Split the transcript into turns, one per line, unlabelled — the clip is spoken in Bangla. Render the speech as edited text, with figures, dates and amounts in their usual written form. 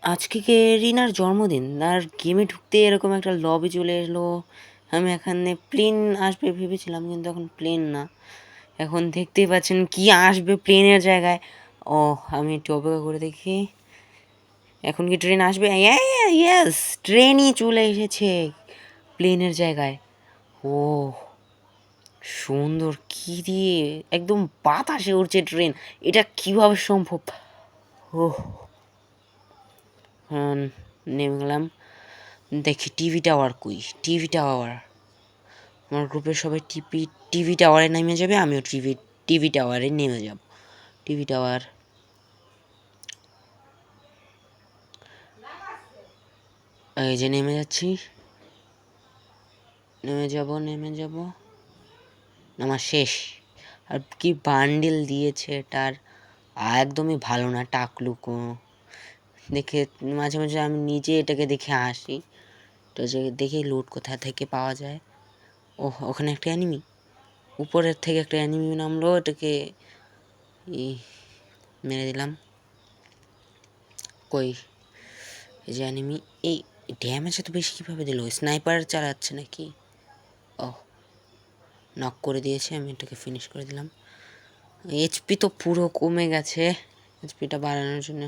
আজকে কে রিনার জন্মদিন, আর গেমে ঢুকতে এরকম একটা লবি চলে এলো। আমি এখানে প্লেন আসবে ভেবেছিলাম, কিন্তু এখন প্লেন না। এখন দেখতেই পাচ্ছেন কি আসবে প্লেনের জায়গায়। ও, আমি একটু অপেক্ষা করে দেখি এখন কি ট্রেন আসবে। ইয়েস, ট্রেনই চলে এসেছে প্লেনের জায়গায়। ও সুন্দর, কি দিয়ে একদম বাতাসে উড়ছে ট্রেন, এটা কিভাবে সম্ভব। ও হ্যাঁ, নেমে গেলাম। দেখি টিভি টাওয়ার কই, টিভি টাওয়ার। আমার গ্রুপের সবাই টিভি টাওয়ারে নেমে যাবে, আমিও টিভি টাওয়ারে নেমে যাব। টিভি টাওয়ার, এই যে নেমে যাচ্ছি। নেমে যাব। আমার শেষ। আর কি বান্ডিল দিয়েছে এটার, একদমই ভালো না, টাকলুকো দেখে। মাঝে মাঝে আমি নিজে এটাকে দেখে হাসি। তো যে দেখি লুট কোথা থেকে পাওয়া যায়। ও, ওখানে একটা অ্যানিমি, উপরের থেকে একটা অ্যানিমি নামলো, এটাকে মেরে দিলাম। কই, এই যে অ্যানিমি, এই ড্যামেজ এত বেশি কীভাবে দিল? স্নাইপার চালাচ্ছে নাকি? ও, নক করে দিয়েছে, আমি এটাকে ফিনিশ করে দিলাম। এইচপি তো পুরো কমে গেছে, এইচপিটা বাড়ানোর জন্য